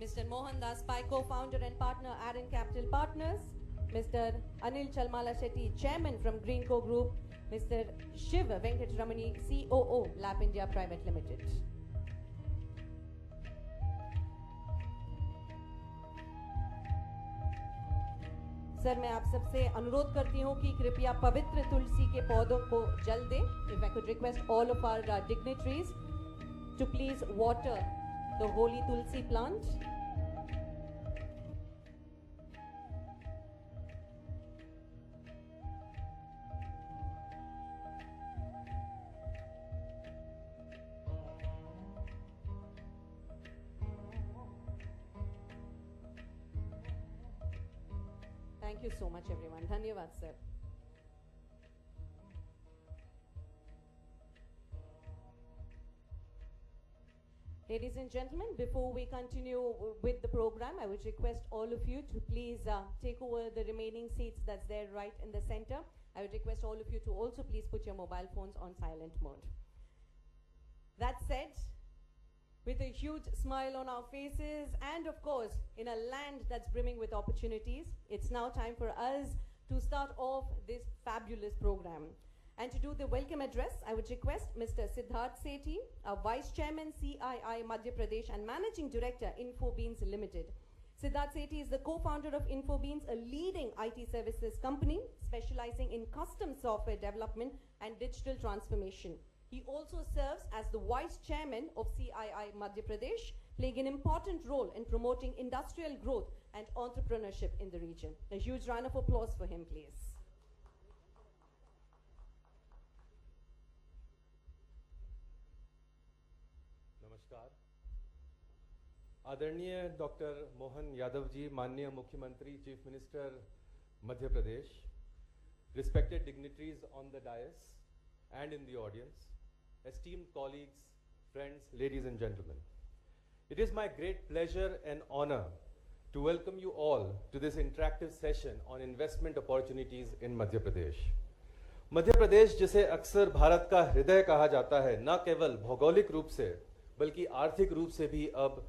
Mr. Mohan Das Pai, co-founder and partner, Aaron Capital Partners. Mr. Anil Chalmala Shetty, chairman from Greenco Group. Mr. Shiv Venkat Ramani, COO, Lab India Private Limited. Sir, मैं आप सबसे अनुरोध करती हूँ कि कृपया पवित्र तुलसी के पौधों को जल दें. If I could request all of our dignitaries to please water the holy tulsi plant. Thank you so much, everyone. Dhanyavad, sir. Ladies and gentlemen, before we continue with the program, I would request all of you to please take over the remaining seats that's there right in the center. I would request all of you to also please put your mobile phones on silent mode. That said, with a huge smile on our faces and of course in a land that's brimming with opportunities, it's now time for us to start off this fabulous program. And to do the welcome address, I would request Mr. Siddharth Sethi, our Vice Chairman, CII Madhya Pradesh and Managing Director, Infobeans Limited. Siddharth Sethi is the co-founder of Infobeans, a leading IT services company specializing in custom software development and digital transformation. He also serves as the Vice Chairman of CII Madhya Pradesh, playing an important role in promoting industrial growth and entrepreneurship in the region. A huge round of applause for him, please. नमस्कार. आदरणीय doctor Mohan Yadav ji, माननीय मुख्यमंत्री, chief minister Madhya Pradesh, respected dignitaries on the dais and in the audience, esteemed colleagues, friends, ladies and gentlemen. It is my great pleasure and honor to welcome you all to this interactive session on investment opportunities in Madhya Pradesh. Madhya Pradesh, जिसे अक्सर भारत का हृदय कहा जाता है, न केवल भौगोलिक रूप से बल्कि आर्थिक रूप से भी अब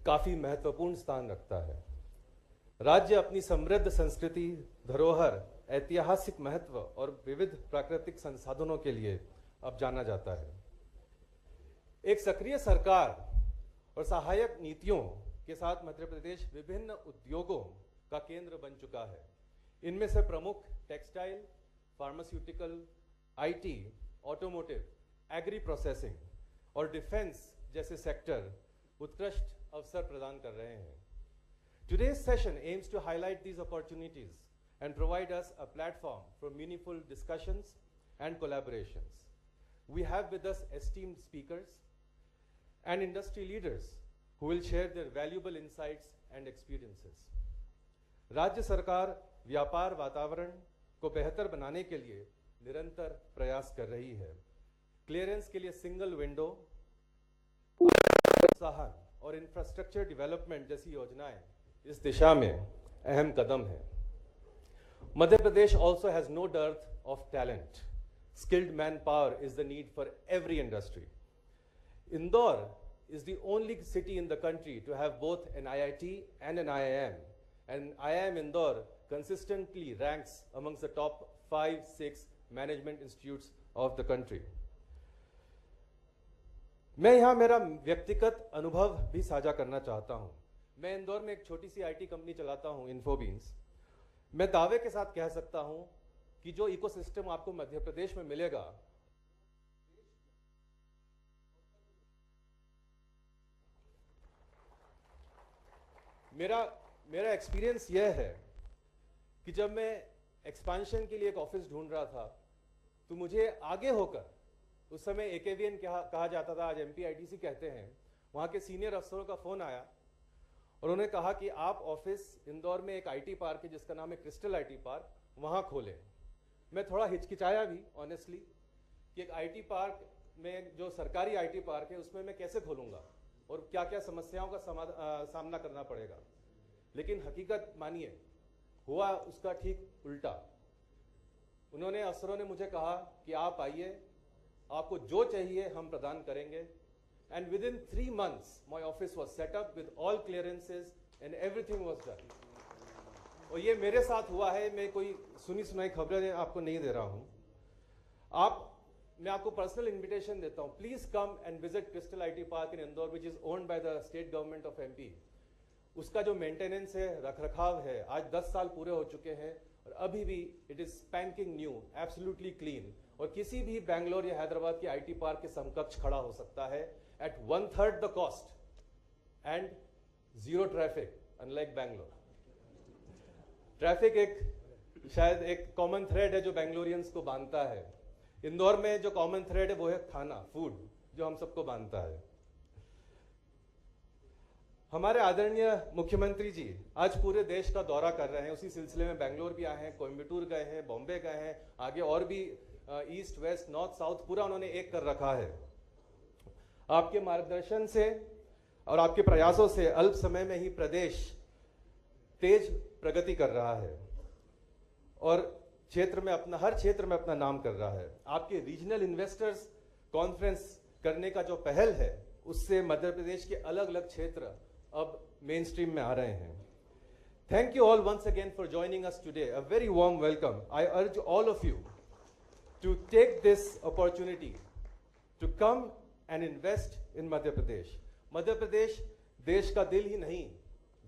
काफी महत्वपूर्ण स्थान रखता है. राज्य अपनी समृद्ध संस्कृति, धरोहर, ऐतिहासिक महत्व और विविध प्राकृतिक संसाधनों के लिए अब जाना जाता है. एक सक्रिय सरकार और सहायक नीतियों के साथ मध्य प्रदेश विभिन्न उद्योगों का केंद्र बन चुका है. इनमें से प्रमुख textile, pharmaceutical, IT, automotive, agri processing और डिफेंस जैसे सेक्टर उत्कृष्ट अवसर प्रदान कर रहे हैं. Today's session aims to highlight these opportunities and provide us a platform for meaningful discussions and collaborations. We have with us esteemed speakers and industry leaders who will share their valuable insights and experiences. राज्य सरकार व्यापार वातावरण को बेहतर बनाने के लिए निरंतर प्रयास कर रही है. क्लियरेंस के लिए सिंगल विंडो, प्रोत्साहन और इंफ्रास्ट्रक्चर डेवलपमेंट जैसी योजनाएं इस दिशा में अहम कदम है. Madhya Pradesh also has no dearth of talent. Skilled manpower is the need for every industry. Indore is the only city in the country to have both an IIT and an IIM, and IIM Indore consistently ranks amongst the top 5-6 management institutes of the country. मैं यहाँ मेरा व्यक्तिगत अनुभव भी साझा करना चाहता हूँ. मैं इंदौर में एक छोटी सी आईटी कंपनी चलाता हूँ, इन्फोबीन्स. मैं दावे के साथ कह सकता हूँ कि जो इकोसिस्टम आपको मध्य प्रदेश में मिलेगा, मेरा एक्सपीरियंस यह है कि जब मैं एक्सपेंशन के लिए एक ऑफिस ढूंढ रहा था तो मुझे आगे होकर, उस समय एकेवीएन कहा जाता था, आज एमपीआईटीसी कहते हैं, वहाँ के सीनियर अफसरों का फोन आया और उन्होंने कहा कि आप ऑफिस इंदौर में एक आईटी पार्क है जिसका नाम है क्रिस्टल आईटी पार्क, वहाँ खोलें. मैं थोड़ा हिचकिचाया भी ऑनेस्टली कि एक आईटी पार्क में, जो सरकारी आईटी पार्क है, उसमें मैं कैसे खोलूँगा और क्या क्या समस्याओं का सामना करना पड़ेगा. लेकिन हकीकत मानिए, हुआ उसका ठीक उल्टा. उन्होंने, अफसरों ने मुझे कहा कि आप आइए, आपको जो चाहिए हम प्रदान करेंगे and within 3 months, my office was set up with all clearances and everything was done. और ये मेरे साथ हुआ है, मैं कोई सुनी सुनाई खबरें आपको नहीं दे रहा हूँ. मैं आपको पर्सनल इन्विटेशन देता हूँ. Please come and visit crystal IT park in Indore, which is owned by the state government of MP. उसका जो मेंटेनेंस है, रखरखाव है, आज 10 साल पूरे हो चुके हैं और अभी भी it is spanking new, absolutely clean. और किसी भी बैंगलोर या हैदराबाद के आईटी पार्क के समकक्ष खड़ा हो सकता है at 1/3 the cost and zero traffic, unlike Bangalore. Traffic शायद एक कॉमन थ्रेड है जो बैंगलोरियंस को बांधता है. इंदौर में जो कॉमन थ्रेड है वो है खाना, फूड, जो हम सबको बांधता है. हमारे आदरणीय मुख्यमंत्री जी आज पूरे देश का दौरा कर रहे हैं. उसी सिलसिले में बैंगलोर भी आए हैं, कोयम्बटूर गए हैं, बॉम्बे गए हैं, आगे और भी ईस्ट वेस्ट नॉर्थ साउथ पूरा उन्होंने एक कर रखा है. आपके मार्गदर्शन से और आपके प्रयासों से अल्प समय में ही प्रदेश तेज प्रगति कर रहा है और हर क्षेत्र में अपना नाम कर रहा है. आपके रीजनल इन्वेस्टर्स कॉन्फ्रेंस करने का जो पहल है उससे मध्य प्रदेश के अलग अलग क्षेत्र अब मेन स्ट्रीम में आ रहे हैं. Thank you all once again for joining us today. A very warm welcome. I urge all of you to take this opportunity to come and invest in Madhya Pradesh. Madhya Pradesh देश का दिल ही नहीं,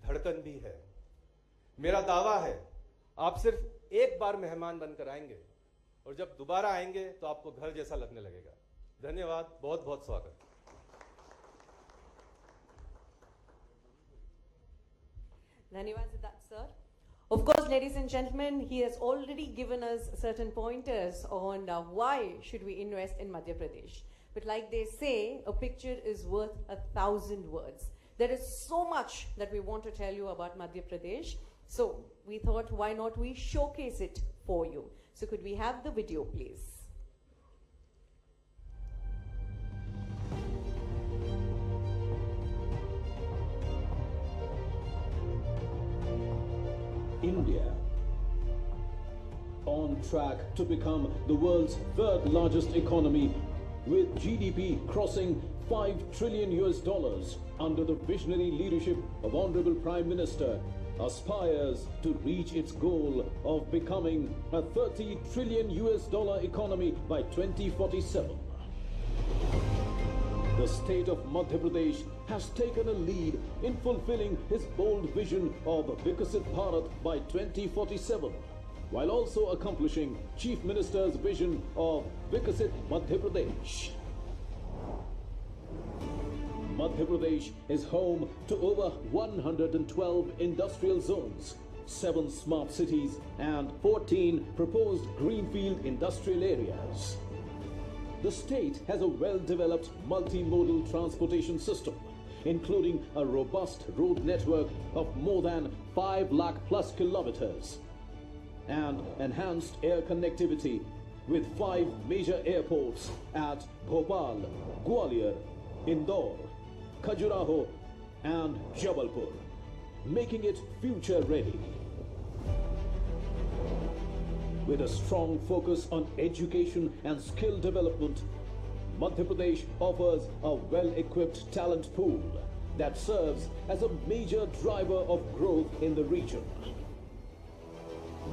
धड़कन भी है. मेरा दावा है आप सिर्फ एक बार मेहमान बनकर आएंगे और जब दोबारा आएंगे तो आपको घर जैसा लगने लगेगा. धन्यवाद, बहुत बहुत स्वागत. Dhanyawad Siddharth sir. Of course, ladies and gentlemen, he has already given us certain pointers on why should we invest in Madhya Pradesh. But like they say, a picture is worth 1,000 words. There is so much that we want to tell you about Madhya Pradesh. So we thought, why not we showcase it for you? So could we have the video, please? India, on track to become the world's third largest economy, with GDP crossing $5 trillion under the visionary leadership of Honorable Prime Minister, aspires to reach its goal of becoming a $30 trillion economy by 2047. The state of Madhya Pradesh has taken a lead in fulfilling his bold vision of Vikasit Bharat by 2047, while also accomplishing Chief Minister's vision of Vikasit Madhya Pradesh. Madhya Pradesh is home to over 112 industrial zones, 7 smart cities and 14 proposed greenfield industrial areas. The state has a well-developed multimodal transportation system, including a robust road network of more than 5 lakh plus kilometers and enhanced air connectivity with 5 major airports at Bhopal, Gwalior, Indore, Khajuraho and Jabalpur, making it future ready. With a strong focus on education and skill development, Madhya Pradesh offers a well-equipped talent pool that serves as a major driver of growth in the region.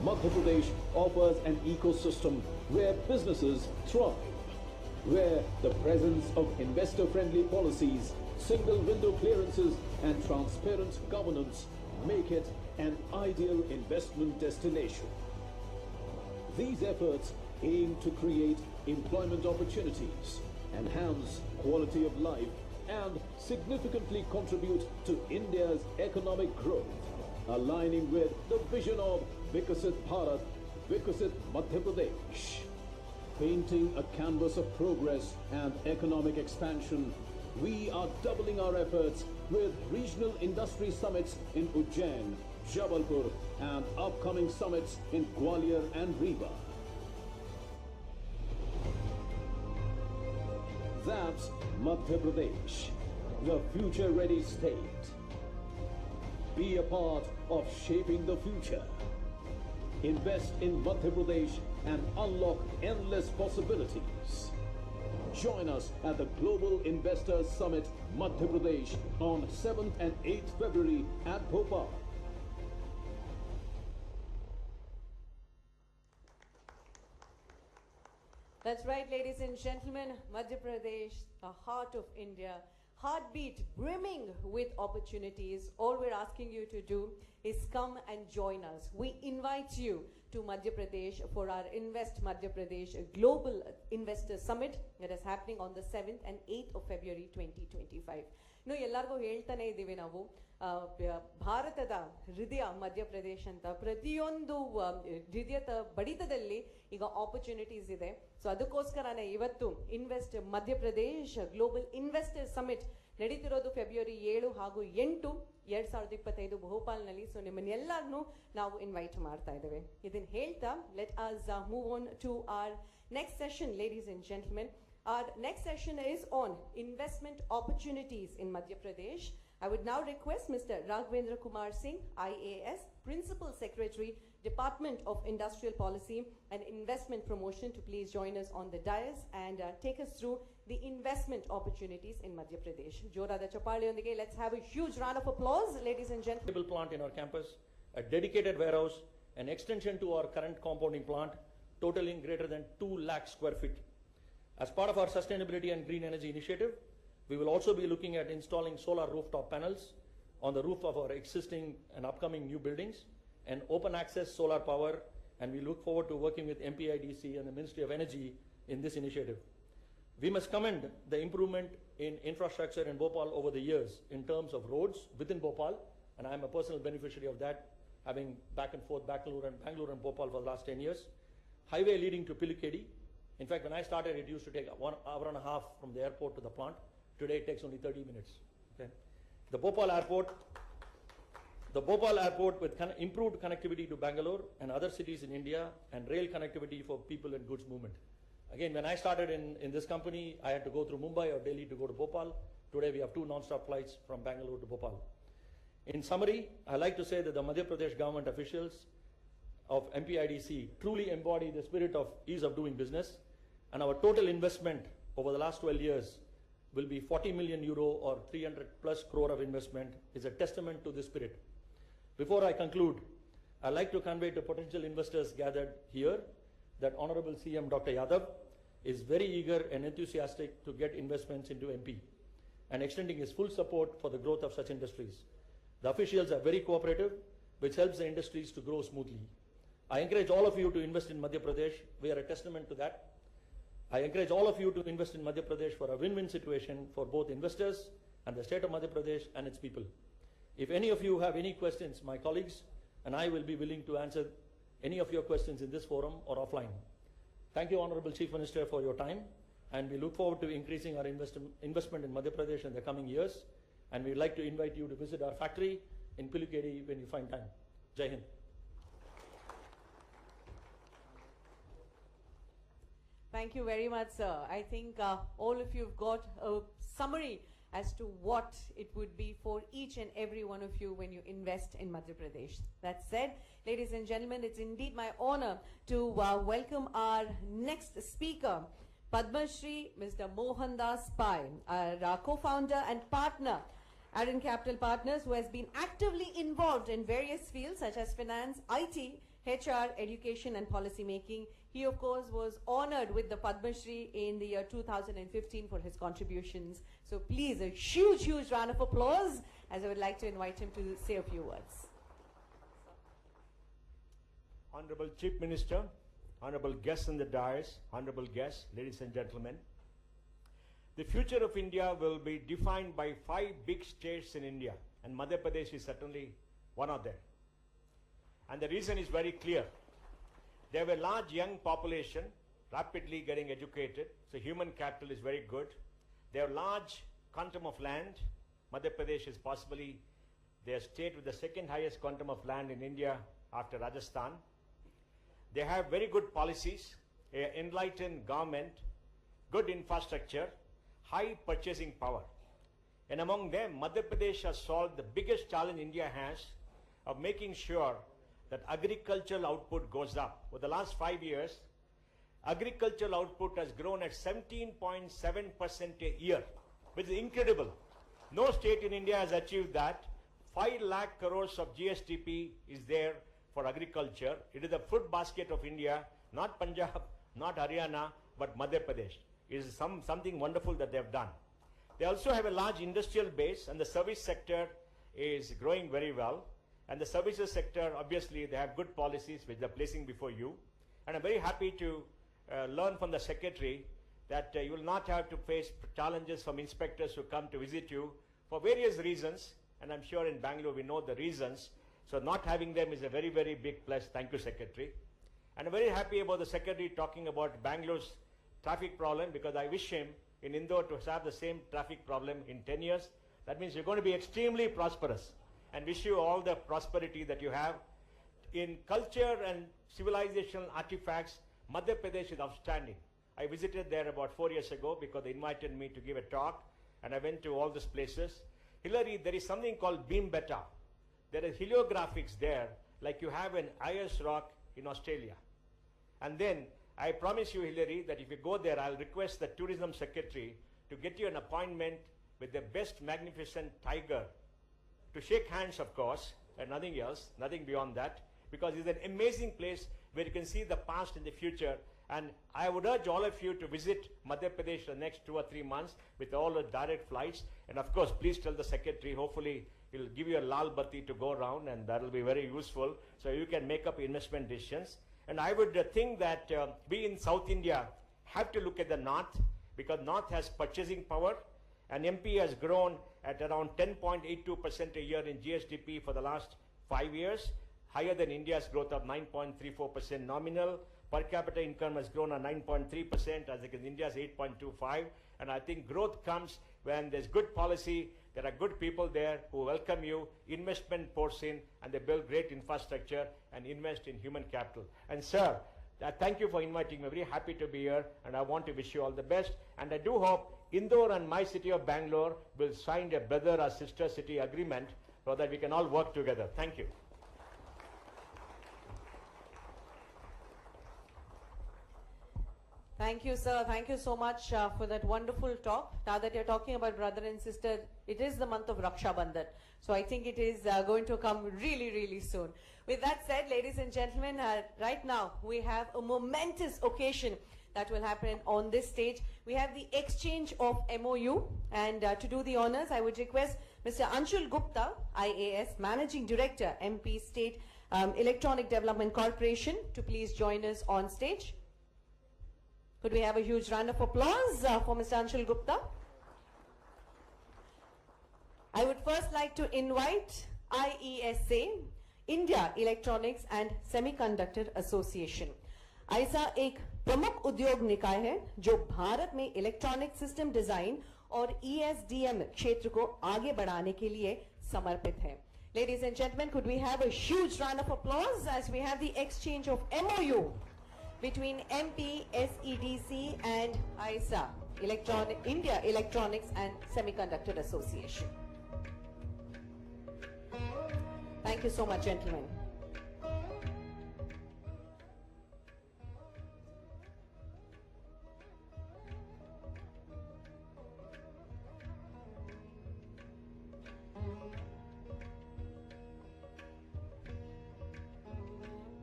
Madhya Pradesh offers an ecosystem where businesses thrive, where the presence of investor-friendly policies, single window clearances and transparent governance make it an ideal investment destination. These efforts aim to create employment opportunities, enhance quality of life, and significantly contribute to India's economic growth, aligning with the vision of Vikasit Bharat, Vikasit Madhya Pradesh. Painting a canvas of progress and economic expansion, we are doubling our efforts with regional industry summits in Ujjain, Jabalpur, and upcoming summits in Gwalior and Rewa. That's Madhya Pradesh, the future-ready state. Be a part of shaping the future. Invest in Madhya Pradesh and unlock endless possibilities. Join us at the Global Investors Summit, Madhya Pradesh on 7th and 8th February at Bhopal. That's right, ladies and gentlemen, Madhya Pradesh, the heart of India, heartbeat brimming with opportunities. All we're asking you to do is come and join us. We invite you to Madhya Pradesh for our Invest Madhya Pradesh Global Investor Summit that is happening on the 7th and 8th of February 2025. ಇನ್ನು ಎಲ್ಲರಿಗೂ ಹೇಳ್ತಾನೆ ಇದ್ದೀವಿ ನಾವು ಭಾರತದ ಹೃದಯ ಮಧ್ಯಪ್ರದೇಶ್ ಅಂತ ಪ್ರತಿಯೊಂದು ಹೃದಯದ ಬಡಿತದಲ್ಲಿ ಈಗ ಆಪರ್ಚುನಿಟೀಸ್ ಇದೆ. ಸೊ ಅದಕ್ಕೋಸ್ಕರನೇ ಇವತ್ತು invest Madhya Pradesh global investor summit ನಡೀತಿರೋದು ಫೆಬ್ರವರಿ 7 ಹಾಗೂ 8, 2025 ಭೋಪಾಲ್ನಲ್ಲಿ. ಸೊ ನಿಮ್ಮನ್ನೆಲ್ಲರನ್ನೂ ನಾವು ಇನ್ವೈಟ್ ಮಾಡ್ತಾ ಇದ್ದೇವೆ. ಇದನ್ನು ಹೇಳ್ತಾ let us move on to our next session, ladies and gentlemen. Our next session is on investment opportunities in Madhya Pradesh. I would now request Mr. Raghvendra Kumar Singh, IAS, Principal Secretary, Department of Industrial Policy and Investment Promotion, to please join us on the dais and take us through the investment opportunities in Madhya Pradesh. Jorada Chapali on the gate. Let's have a huge round of applause, ladies and gentlemen. Plant in our campus, a dedicated warehouse, an extension to our current compounding plant, totaling greater than 2 lakh square feet. As part of our sustainability and green energy initiative, we will also be looking at installing solar rooftop panels on the roof of our existing and upcoming new buildings and open access solar power, and we look forward to working with MPIDC and the Ministry of Energy in this initiative. We must commend the improvement in infrastructure in Bhopal over the years in terms of roads within Bhopal, and I am a personal beneficiary of that, having back and forth Bangalore and Bhopal for the last 10 years. Highway leading to Pilikedi. In fact, when I started, it used to take 1 hour and a half from the airport to the plant. Today, it takes only 30 minutes. Okay? The Bhopal airport with improved connectivity to Bangalore and other cities in India, and rail connectivity for people and goods movement. Again, when I started in this company, I had to go through Mumbai or Delhi to go to Bhopal. Today, we have 2 non-stop flights from Bangalore to Bhopal. In summary, I like to say that the Madhya Pradesh government officials of MPIDC truly embody the spirit of ease of doing business, and our total investment over the last 12 years will be 40 million euro or 300 plus crore of investment, is a testament to this spirit. Before I conclude, I'd like to convey to potential investors gathered here that Honorable CM Dr. Yadav is very eager and enthusiastic to get investments into MP and extending his full support for the growth of such industries. The officials are very cooperative, which helps the industries to grow smoothly. I encourage all of you to invest in Madhya Pradesh. We are a testament to that. I encourage all of you to invest in Madhya Pradesh for a win-win situation for both investors and the state of Madhya Pradesh and its people. If any of you have any questions, my colleagues and I will be willing to answer any of your questions in this forum or offline. Thank you, Honorable Chief Minister, for your time, and we look forward to increasing our investment in Madhya Pradesh in the coming years, and we would like to invite you to visit our factory in Pilikedi when you find time. Jai Hind. Thank you very much, sir. I think all of you have got a summary as to what it would be for each and every one of you when you invest in Madhya Pradesh. That said, ladies and gentlemen, it's indeed my honor to welcome our next speaker, Padma Shri Mr. Mohandas Pai, our co-founder and partner, Aaron Capital Partners, who has been actively involved in various fields such as finance, IT, HR, education and policy making. He, of course, was honored with the Padma Shri in the year 2015 for his contributions. So please, a huge, huge round of applause, as I would like to invite him to say a few words. Honorable Chief Minister, honorable guests in the dais, honorable guests, ladies and gentlemen. The future of India will be defined by 5 big states in India, and Madhya Pradesh is certainly one of them. And the reason is very clear. They have a large young population, rapidly getting educated, so human capital is very good. They have large quantum of land. Madhya Pradesh is possibly their state with the 2nd highest quantum of land in India after Rajasthan. They have very good policies, an enlightened government, good infrastructure, high purchasing power. And among them, Madhya Pradesh has solved the biggest challenge India has of making sure that agricultural output goes up. For the last 5 years, agricultural output has grown at 17.7% a year, which is incredible. No state in India has achieved that. 5 lakh crores of GSDP is there for agriculture. It is the food basket of India, not Punjab, not Haryana, but Madhya Pradesh. It is something wonderful that they have done. They also have a large industrial base, and the service sector is growing very well. And the services sector, obviously, they have good policies which they're placing before you. And I'm very happy to learn from the secretary that you will not have to face challenges from inspectors who come to visit you for various reasons. And I'm sure in Bangalore we know the reasons. So not having them is a very, very big plus. Thank you, Secretary. And I'm very happy about the Secretary talking about Bangalore's traffic problem, because I wish him in Indore to have the same traffic problem in 10 years. That means you're going to be extremely prosperous, and wish you all the prosperity that you have. In culture and civilizational artifacts, Madhya Pradesh is outstanding. I visited there about 4 years ago because they invited me to give a talk, and I went to all these places. Hillary, there is something called Beta. There are heliographics there, like you have an Ayers Rock in Australia. And then, I promise you, Hillary, that if you go there, I'll request the Tourism Secretary to get you an appointment with the best magnificent tiger, to shake hands, of course, and nothing else, nothing beyond that, because it's an amazing place where you can see the past and the future. And I would urge all of you to visit Madhya Pradesh the next 2 or 3 months with all the direct flights. And of course, please tell the Secretary, hopefully he'll give you a Lal Bati to go around, and that will be very useful, so you can make up investment decisions. And I would think that we in South India have to look at the North, because North has purchasing power, and MP has grown at around 10.82% a year in GSDP for the last 5 years, higher than India's growth of 9.34% nominal. Per capita income has grown at 9.3%, as against India's 8.25. And I think growth comes when there's good policy, there are good people there who welcome you, investment pours in, and they build great infrastructure and invest in human capital. And sir, thank you for inviting me. Very happy to be here, and I want to wish you all the best. And I do hope Indore and my city of Bangalore will sign a brother or sister city agreement so that we can all work together. Thank you. Thank you, sir. Thank you so much for that wonderful talk. Now that you're talking about brother and sister, it is the month of Raksha Bandhan. So I think it is going to come really, really soon. With that said, ladies and gentlemen, right now we have a momentous occasion that will happen on this stage. We have the exchange of MOU, and to do the honors, I would request Mr. Anshul Gupta, IAS, Managing Director, MP State Electronic Development Corporation, to please join us on stage. Could we have a huge round of applause for Mr. Anshul Gupta? I would first like to invite IESA, India Electronics and Semiconductor Association. IESA एक प्रमुख उद्योग निकाय है जो भारत में electronic system design और ESDM क्षेत्र को आगे बढ़ाने के लिए समर्पित है. Ladies and gentlemen, could we have a huge round of applause as we have the exchange of MOU between MP, SEDC and IESA, India Electronics and Semiconductor Association. Thank you so much, gentlemen.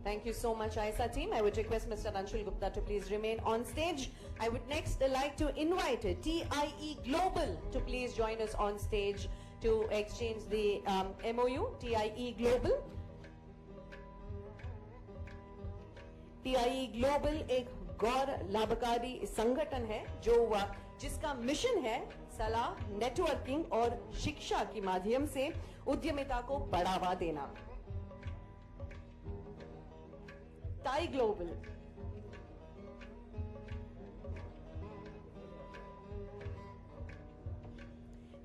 Thank you so much, IESA team. I would request Mr. Anshul Gupta to please remain on stage. I would next like to invite TIE Global to please join us on stage to exchange the MOU. TIE Global. TIE Global एक गौर लाभकारी संगठन है जो जिसका mission है सलाह, networking और शिक्षा के माध्यम से उद्यमिता को बढ़ावा देना. TIE Global.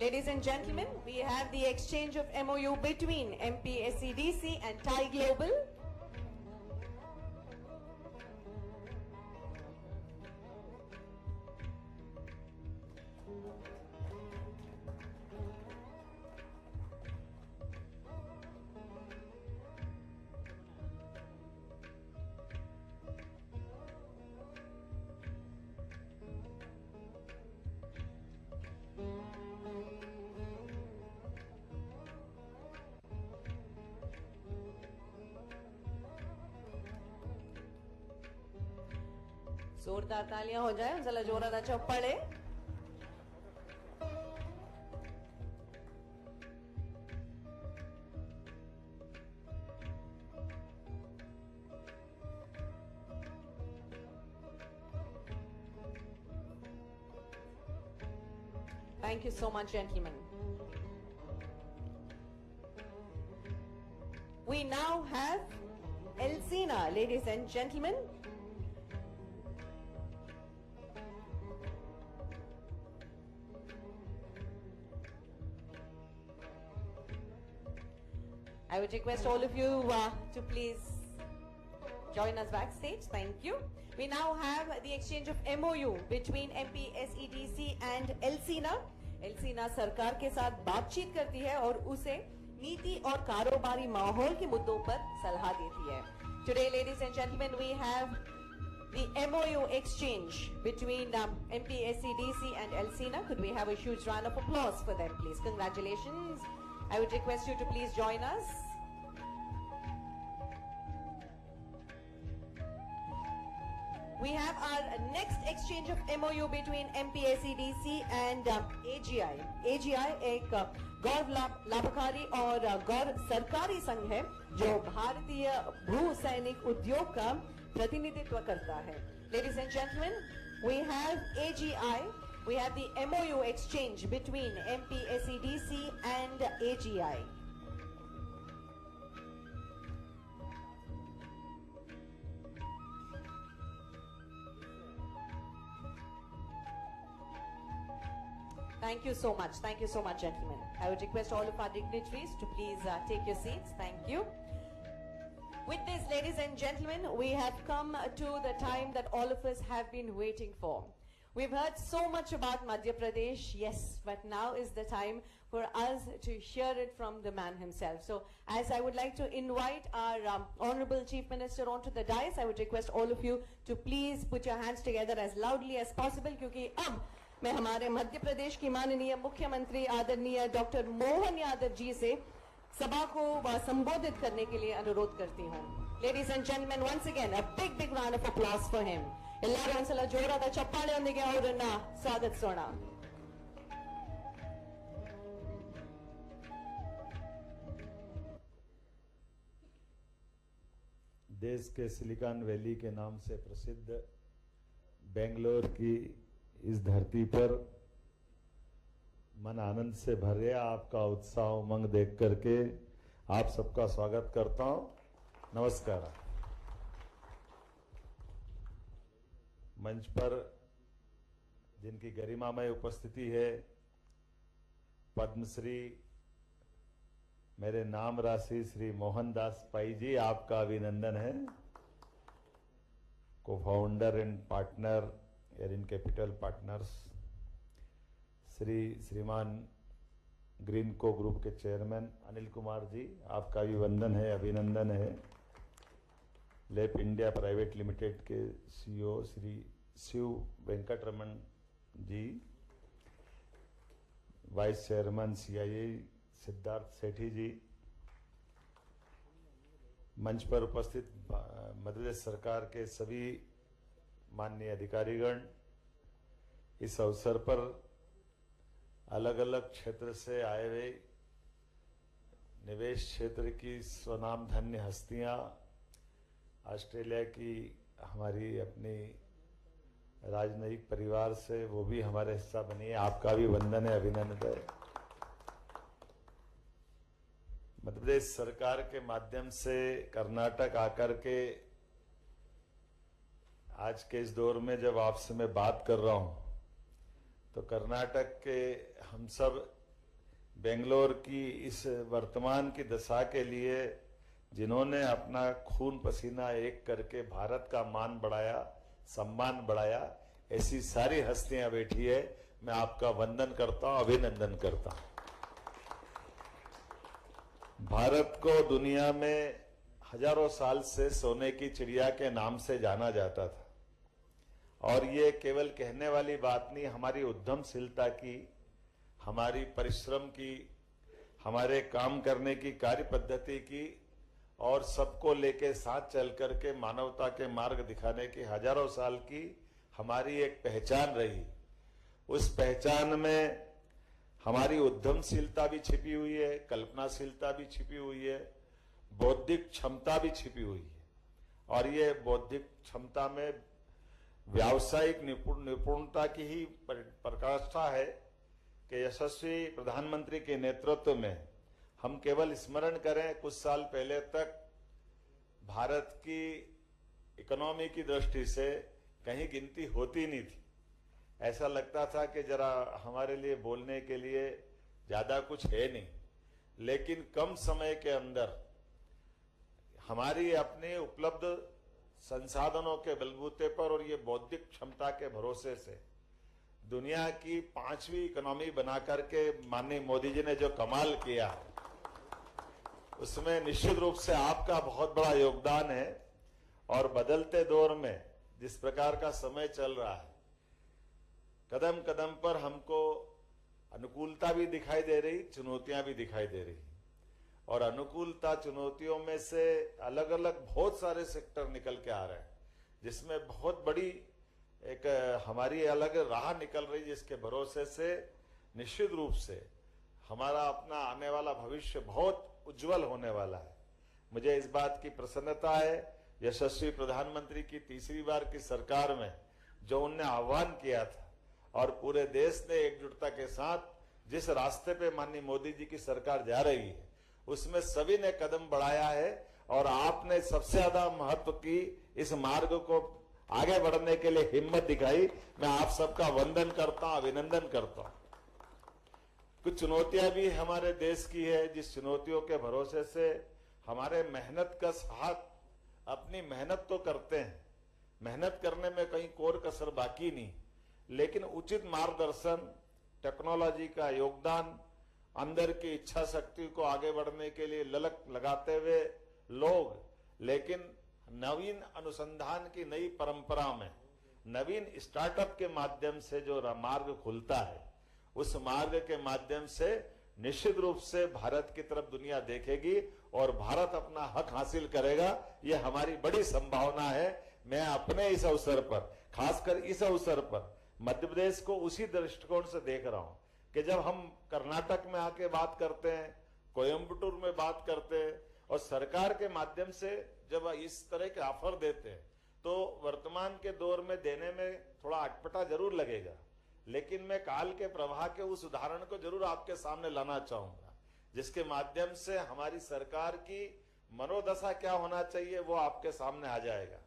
Ladies and gentlemen, we have the exchange of MOU between MP SEDC and TIE Global. जोरदार तालियां हो जाए चला जोरात चप्पळे Thank you so much, gentlemen. We now have Elsina, ladies and gentlemen. I would request all of you to please join us backstage. Thank you. We now have the exchange of MOU between MPSEDC and Elsina. Elsina सरकार के साथ बातचीत करती है और उसे नीति और कारोबारी माहौल के मुद्दों पर सलाह देती है. Today, ladies and gentlemen, we have the MOU exchange between MPSEDC and Elsina. Could we have a huge round of applause for them, please? Congratulations. I would request you to please join us. We have our next exchange of MOU between MPSEDC and AGI. AGI एक गौर लाभकारी और गौर सरकारी संघ है जो भारतीय भू सैनिक उद्योग का प्रतिनिधित्व करता है. Ladies and gentlemen, we have AGI. We have the MOU exchange between MPSEDC and AGI. Thank you so much. Thank you so much, gentlemen. I would request all of our dignitaries to please take your seats. Thank you. With this, ladies and gentlemen, we have come to the time that all of us have been waiting for. We've heard so much about Madhya Pradesh, yes, but now is the time for us to hear it from the man himself. So, as I would like to invite our Honorable Chief Minister onto the dais, I would request all of you to please put your hands together as loudly as possible, क्योंकि अब मैं हमारे मध्य प्रदेश की माननीय मुख्यमंत्री आदरणीय doctor Mohan Yadav ji से सभा को संबोधित करने के लिए अनुरोध करती हूँ. Ladies and gentlemen, once again, a big round of applause for him. ಎಲ್ಲರೂ ಒಂದ್ಸಲ ಜೋರಾದ ಚಪ್ಪಾಳೆಯೊಂದಿಗೆ ಅವರನ್ನ ಸ್ವಾಗತಿಸೋಣ. देश के सिलिकॉन वैली के नाम से प्रसिद्ध बेंगलोर की इस धरती पर मन आनंद से भर गया. आपका उत्साह उमंग देख करके आप सबका स्वागत करता हूं. नमस्कार. मंच पर जिनकी गरिमामय उपस्थिति है, पद्मश्री मेरे नाम राशि श्री मोहनदास पाई जी, आपका अभिनंदन है. Co-founder and partner Aarin Capital Partners श्रीमान ग्रीनको ग्रुप के चेयरमैन अनिल कुमार जी, आपका भी वंदन है, अभिनंदन है. लेप इंडिया प्राइवेट लिमिटेड के CEO Shri Shiv Venkataraman ji, vice chairman CIA Siddharth Sethi ji, मंच पर उपस्थित मध्य प्रदेश सरकार के सभी माननीय अधिकारीगण, इस अवसर पर अलग अलग क्षेत्र से आए हुए निवेश क्षेत्र की स्वनाम धन्य हस्तियां, ऑस्ट्रेलिया की हमारी अपनी राजनयिक परिवार से वो भी हमारे हिस्सा बनी है, आपका भी वंदन है, अभिनंदन है. मध्य प्रदेश सरकार के माध्यम से कर्नाटक आकर के आज के इस दौर में जब आपसे मैं बात कर रहा हूं, तो कर्नाटक के हम सब बेंगलोर की इस वर्तमान की दशा के लिए जिन्होंने अपना खून पसीना एक करके भारत का मान बढ़ाया, सम्मान बढ़ाया, ऐसी सारी हस्तियां बैठी है. मैं आपका वंदन करता हूं, अभिनंदन करता हूं. भारत को दुनिया में हजारों साल से सोने की चिड़िया के नाम से जाना जाता था, और ये केवल कहने वाली बात नहीं, हमारी उद्यमशीलता की, हमारी परिश्रम की, हमारे काम करने की कार्य पद्धति की, और सबको लेके साथ चल करके मानवता के मार्ग दिखाने की हजारों साल की हमारी एक पहचान रही। उस पहचान में हमारी उद्यमशीलता भी छिपी हुई है, कल्पनाशीलता भी छिपी हुई है, बौद्धिक क्षमता भी छिपी हुई है। और ये बौद्धिक क्षमता में व्यावसायिक निपुणता की ही प्रकाष्ठा है कि यशस्वी प्रधानमंत्री के नेतृत्व में हम केवल स्मरण करें, कुछ साल पहले तक भारत की इकोनॉमी की दृष्टि से कहीं गिनती होती नहीं थी। ऐसा लगता था कि जरा हमारे लिए बोलने के लिए ज्यादा कुछ है नहीं, लेकिन कम समय के अंदर हमारी अपने उपलब्ध संसाधनों के बलबूते पर और ये बौद्धिक क्षमता के भरोसे से दुनिया की 5वीं इकोनॉमी बना करके माननीय मोदी जी ने जो कमाल किया, उसमें निश्चित रूप से आपका बहुत बड़ा योगदान है। और बदलते दौर में जिस प्रकार का समय चल रहा है, कदम कदम पर हमको अनुकूलता भी दिखाई दे रही, चुनौतियां भी दिखाई दे रही। और अनुकूलता चुनौतियों में से अलग अलग बहुत सारे सेक्टर निकल के आ रहे हैं, जिसमें बहुत बड़ी एक हमारी अलग राह निकल रही, जिसके भरोसे से निश्चित रूप से हमारा अपना आने वाला भविष्य बहुत उज्जवल होने वाला है। मुझे इस बात की प्रसन्नता है, यशस्वी प्रधानमंत्री की तीसरी बार की सरकार में जो उनने आह्वान किया था और पूरे देश ने एकजुटता के साथ जिस रास्ते पे माननीय मोदी जी की सरकार जा रही है, उसमें सभी ने कदम बढ़ाया है। और आपने सबसे ज्यादा महत्व की इस मार्ग को आगे बढ़ने के लिए हिम्मत दिखाई। मैं आप सबका वंदन करता हूं, अभिनंदन करता हूं। कुछ चुनौतियां भी हमारे देश की है, जिस चुनौतियों के भरोसे से हमारे मेहनत का साथ अपनी मेहनत तो करते हैं, मेहनत करने में कहीं कोर कसर बाकी नहीं, लेकिन उचित मार्गदर्शन, टेक्नोलॉजी का योगदान, अंदर की इच्छा शक्ति को आगे बढ़ने के लिए ललक लगाते हुए लोग, लेकिन नवीन अनुसंधान की नई परंपरा में नवीन स्टार्टअप के माध्यम से जो मार्ग खुलता है, उस मार्ग के माध्यम से निश्चित रूप से भारत की तरफ दुनिया देखेगी और भारत अपना हक हासिल करेगा। ये हमारी बड़ी संभावना है। मैं अपने इस अवसर पर, खासकर इस अवसर पर मध्य प्रदेश को उसी दृष्टिकोण से देख रहा हूं कि जब हम कर्नाटक में आके बात करते हैं, कोयम्बटूर में बात करते हैं और सरकार के माध्यम से जब इस तरह के ऑफर देते हैं, तो वर्तमान के दौर में देने में थोड़ा अटपटा जरूर लगेगा, लेकिन मैं काल के प्रवाह के उस उदाहरण को जरूर आपके सामने लाना चाहूंगा, जिसके माध्यम से हमारी सरकार की मनोदशा क्या होना चाहिए वो आपके सामने आ जाएगा।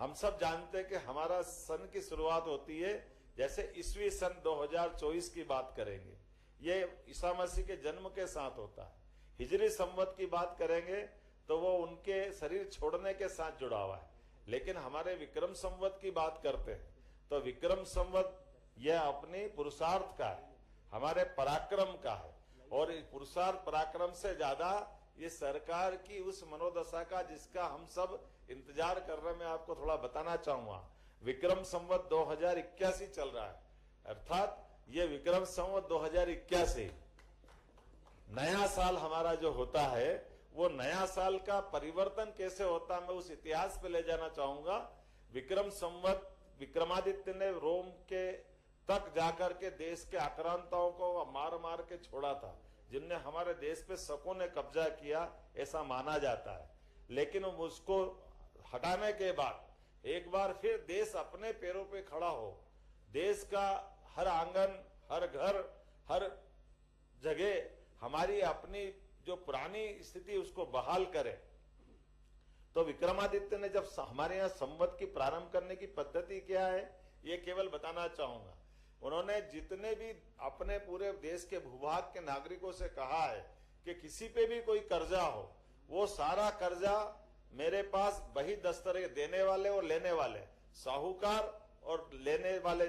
हम सब जानते हैं कि हमारा सन की शुरुआत होती है, जैसे ईस्वी सन 2024 की बात करेंगे, ये ईसा मसीह के जन्म के साथ होता है। हिजरी संवत की बात करेंगे तो वो उनके शरीर छोड़ने के साथ जुड़ा हुआ है। लेकिन हमारे विक्रम संवत की बात करते हैं तो विक्रम संवत यह अपनी पुरुषार्थ का है, हमारे पराक्रम का है। और पुरुषार्थ पराक्रम से ज्यादा ये सरकार की उस मनोदशा का जिसका हम सब इंतजार कर रहे हैं। मैं आपको थोड़ा बताना चाहूंगा, विक्रम संवत 2081 चल रहा है, अर्थात ये विक्रम संवत 2081 नया साल हमारा जो होता है, वो नया साल का परिवर्तन कैसे होता है मैं उस इतिहास पे ले जाना चाहूंगा। विक्रम संवत विक्रमादित्य ने रोम के तक जाकर के देश के आक्रांताओं को मार मार के छोड़ा था, जिनने हमारे देश पे शकों ने कब्जा किया, ऐसा माना जाता है। लेकिन उसको हटाने के बाद एक बार फिर देश अपने पैरों पे खड़ा हो, देश का हर आंगन, हर घर, हर जगह हमारी अपनी जो पुरानी स्थिति उसको बहाल करे। तो विक्रमादित्य ने जब हमारे यहाँ संवत की प्रारंभ करने की पद्धति क्या है ये केवल बताना चाहूंगा। उन्होंने जितने भी अपने पूरे देश के भूभाग के नागरिकों से कहा है कि किसी पे भी कोई कर्जा हो, वो सारा कर्जा मेरे पास वही दस्तरे देने वाले और लेने वाले, साहूकार और लेने वाले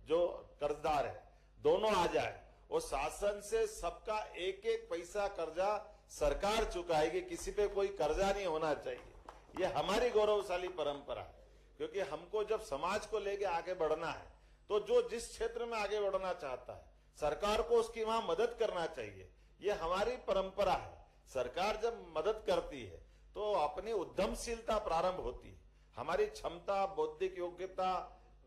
जो कर्जदार है, दोनों आ जाए। और शासन से सबका एक एक पैसा कर्जा सरकार चुकाएगी, किसी पे कोई कर्जा नहीं होना चाहिए। ये हमारी गौरवशाली परंपरा है, क्योंकि हमको जब समाज को लेके आगे बढ़ना है तो जो जिस क्षेत्र में आगे बढ़ना चाहता है सरकार को उसकी वहां मदद करना चाहिए। ये हमारी परंपरा है। सरकार जब मदद करती है तो अपनी उद्यमशीलता प्रारंभ होती है, हमारी क्षमता, बौद्धिक योग्यता,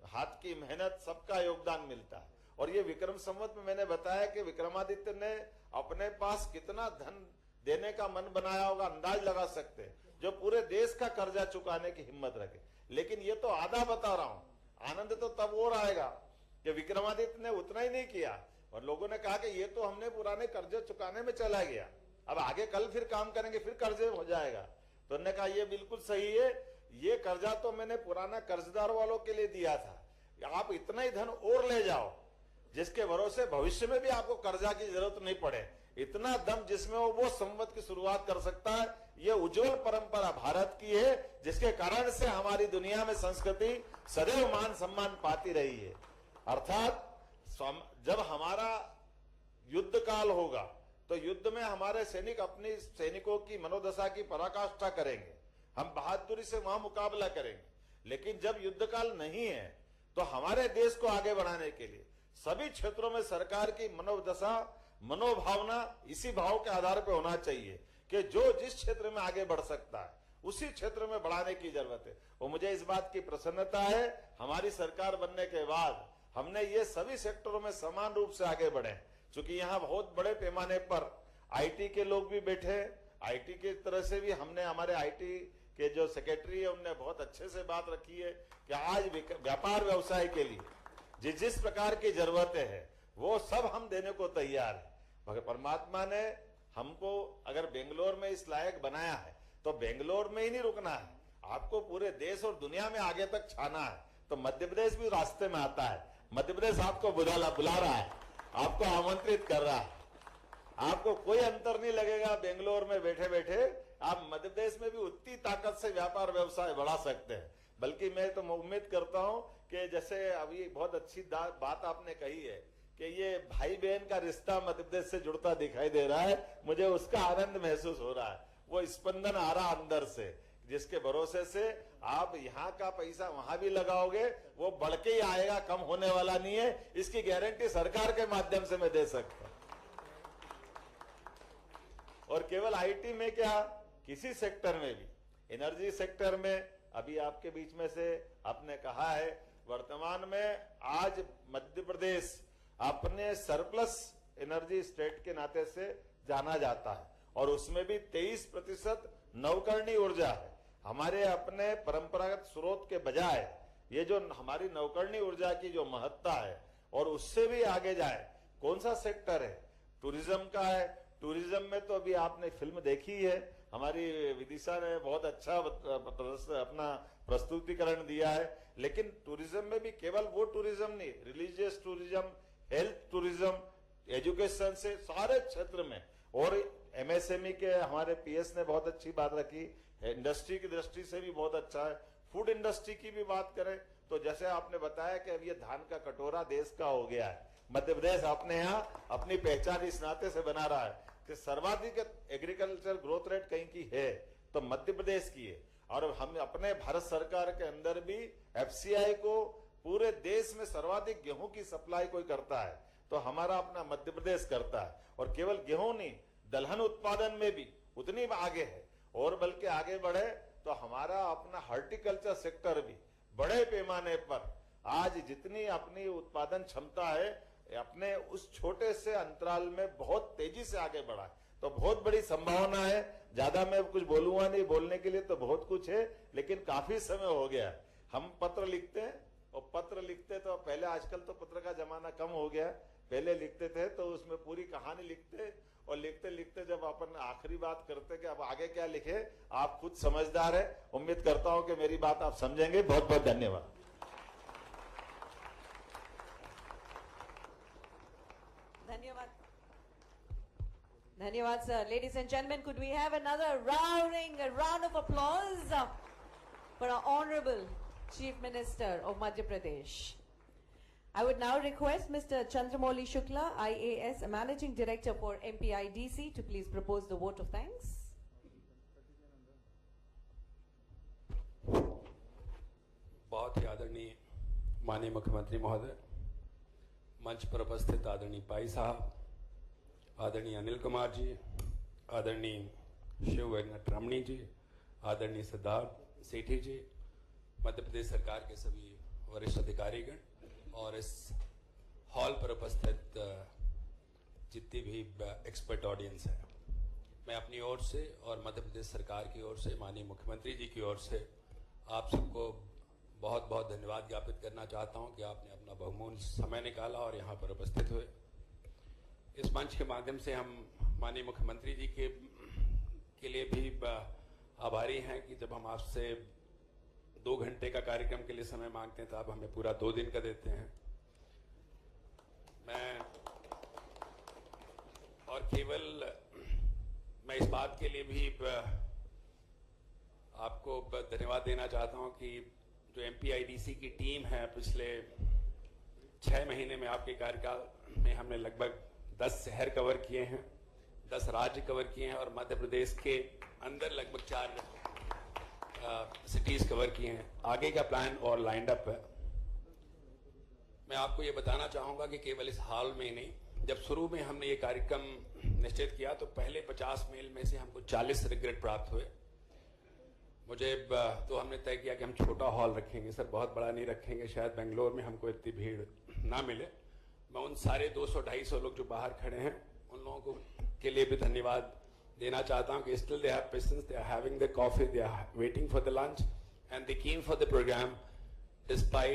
हाथ की मेहनत, सबका योगदान मिलता है। और ये विक्रम संवत में मैंने बताया कि विक्रमादित्य ने अपने पास कितना धन देने का मन बनाया होगा, अंदाज लगा सकते हैं, जो पूरे देश का कर्जा चुकाने की हिम्मत रखे। लेकिन ये तो आधा बता रहा हूं, आनंद तो तब और आएगा कि विक्रमादित्य ने उतना ही नहीं किया और लोगों ने कहा कि ये तो हमने पुराने कर्जे चुकाने में चला गया, अब आगे कल फिर काम करेंगे फिर कर्जे हो जाएगा। तो उन्होंने कहा ये बिल्कुल सही है, ये कर्जा तो मैंने पुराना कर्जदार वालों के लिए दिया था, आप इतना ही धन और ले जाओ जिसके भरोसे भविष्य में भी आपको कर्जा की जरूरत नहीं पड़े। इतना दम जिसमें वो संवत की शुरुआत कर सकता है, ये उज्जवल परंपरा भारत की है, जिसके कारण से हमारी दुनिया में संस्कृति सदैव मान सम्मान पाती रही है। अर्थात जब हमारा युद्ध काल होगा तो युद्ध में हमारे सैनिक अपनी सैनिकों की मनोदशा की पराकाष्ठा करेंगे, हम बहादुरी से वहां मुकाबला करेंगे। लेकिन जब युद्ध काल नहीं है तो हमारे देश को आगे बढ़ाने के लिए सभी क्षेत्रों में सरकार की मनोदशा, मनोभावना इसी भाव के आधार पर होना चाहिए कि जो जिस क्षेत्र में आगे बढ़ सकता है उसी क्षेत्र में बढ़ाने की जरूरत है। और मुझे इस बात की प्रसन्नता है, हमारी सरकार बनने के बाद हमने ये सभी सेक्टरों में समान रूप से आगे बढ़े, क्योंकि यहाँ बहुत बड़े पैमाने पर आईटी के लोग भी बैठे। आईटी की तरह से भी हमने, हमारे आईटी के जो सेक्रेटरी है उनने बहुत अच्छे से बात रखी है कि आज व्यापार व्यवसाय के लिए जिस प्रकार की जरूरतें हैं वो सब हम देने को तैयार है। मगर परमात्मा ने हमको अगर बेंगलोर में इस लायक बनाया है तो बेंगलोर में ही नहीं रुकना है, आपको पूरे देश और दुनिया में आगे तक छाना है। तो मध्य प्रदेश भी रास्ते में आता है, मध्य प्रदेश आपको बुला रहा है, आपको आमंत्रित कर रहा है। आपको कोई अंतर नहीं लगेगा, बेंगलोर में बैठे बैठे आप मध्य प्रदेश में भी उतनी ताकत से व्यापार व्यवसाय बढ़ा सकते हैं। बल्कि मैं तो उम्मीद करता हूं कि जैसे अभी बहुत अच्छी बात आपने कही है कि ये भाई बहन का रिश्ता मध्य प्रदेश से जुड़ता दिखाई दे रहा है, मुझे उसका आनंद महसूस हो रहा है। वो स्पंदन आ रहा अंदर से, जिसके भरोसे से आप यहाँ का पैसा वहां भी लगाओगे वो बढ़ के ही आएगा, कम होने वाला नहीं है। इसकी गारंटी सरकार के माध्यम से मैं दे सकता हूं। और केवल आईटी में क्या, किसी सेक्टर में भी, एनर्जी सेक्टर में अभी आपके बीच में से आपने कहा है, वर्तमान में आज मध्य प्रदेश अपने सरप्लस एनर्जी स्टेट के नाते से जाना जाता है और उसमें भी 23% नवकरणीय ऊर्जा है। हमारे अपने परंपरागत स्रोत के बजाय ये जो हमारी नवकरणीय ऊर्जा की जो महत्ता है और उससे भी आगे जाए, कौन सा सेक्टर है, टूरिज्म का है। टूरिज्म में तो अभी आपने फिल्म देखी है, हमारी विदिशा ने बहुत अच्छा अपना प्रस्तुतिकरण दिया है। लेकिन टूरिज्म में भी केवल वो टूरिज्म नहीं, religious tourism, health tourism, education से सारे क्षेत्र में। और एमएसएमई के हमारे पीएस ने बहुत अच्छी बात रखी, इंडस्ट्री की दृष्टि से भी बहुत अच्छा है। फूड इंडस्ट्री की भी बात करें तो जैसे आपने बताया कि अब ये धान का कटोरा देश का हो गया है, मध्य प्रदेश अपने यहाँ अपनी पहचान इस नाते से बना रहा है कि सर्वाधिक एग्रीकल्चर ग्रोथ रेट कहीं की है तो मध्य प्रदेश की है। और हम अपने भारत सरकार के अंदर भी एफसीआई को पूरे देश में सर्वाधिक गेहूं की सप्लाई कोई करता है तो हमारा अपना मध्य प्रदेश करता है। और केवल गेहूं नहीं, दलहन उत्पादन में भी उतनी आगे है और बल्कि आगे बढ़े तो हमारा अपना हॉर्टिकल्चर सेक्टर भी बड़े पैमाने पर आज जितनी अपनी उत्पादन क्षमता है अपने उस छोटे से अंतराल में बहुत तेजी से आगे बढ़ा है। तो बहुत बड़ी संभावना है। ज्यादा मैं कुछ बोलूंगा नहीं, बोलने के लिए तो बहुत कुछ है, लेकिन काफी समय हो गया है। हम पत्र लिखते हैं और पत्र लिखते तो पहले, आजकल तो पत्र का जमाना कम हो गया, पहले लिखते थे तो उसमें पूरी कहानी लिखते और लिखते लिखते जब अपन आखिरी बात करते कि अब आगे क्या लिखे, आप खुद समझदार है, उम्मीद करता हूं कि मेरी बात आप समझेंगे। बहुत बहुत धन्यवाद। Dhanyawad, sir. Ladies and gentlemen, could we have another round of applause for our Honorable Chief Minister of Madhya Pradesh. I would now request Mr. Chandramouli Shukla, IAS, Managing Director for MPIDC, to please propose the vote of thanks. बहुत ही आदरणीय माननीय मुख्यमंत्री महोदय, मंच पर उपस्थित आदरणीय पाई साहब, आदरणीय अनिल कुमार जी, आदरणीय शिव वेंकट रमणी जी, आदरणीय सिद्धार्थ सेठी जी, मध्य प्रदेश सरकार के सभी वरिष्ठ अधिकारीगण और इस हॉल पर उपस्थित जितनी भी एक्सपर्ट ऑडियंस है, मैं अपनी ओर से और मध्य प्रदेश सरकार की ओर से, माननीय मुख्यमंत्री जी की ओर से आप सबको बहुत बहुत धन्यवाद ज्ञापित करना चाहता हूं कि आपने अपना बहुमूल्य समय निकाला और यहाँ पर उपस्थित हुए। इस मंच के माध्यम से हम माननीय मुख्यमंत्री जी के लिए भी आभारी हैं कि जब हम आपसे 2 घंटे का कार्यक्रम के लिए समय मांगते हैं तो आप हमें पूरा 2 दिन का देते हैं। मैं इस बात के लिए भी आपको धन्यवाद देना चाहता हूं कि जो MPIDC की टीम है, पिछले 6 महीने में आपके कार्यकाल में हमने लगभग 10 शहर कवर किए हैं, 10 राज्य कवर किए हैं और मध्य प्रदेश के अंदर लगभग 4 सिटीज कवर किए हैं। आगे का प्लान और लाइंड अप है। मैं आपको ये बताना चाहूंगा कि केवल इस हाल में ही नहीं, जब शुरू में हमने ये कार्यक्रम निश्चित किया तो पहले 50 मेल में से हमको 40 रिग्रेट प्राप्त हुए। तो हमने तय किया कि हम छोटा हॉल रखेंगे सर, बहुत बड़ा नहीं रखेंगे, शायद बेंगलोर में हमको इतनी भीड़ ना मिले। मैं उन सारे 200-250 लोग जो बाहर खड़े हैं उन लोगों के लिए भी धन्यवाद देना चाहता हूं कि still they have patience, they are having the coffee, they are waiting for the lunch and they came for the programme despite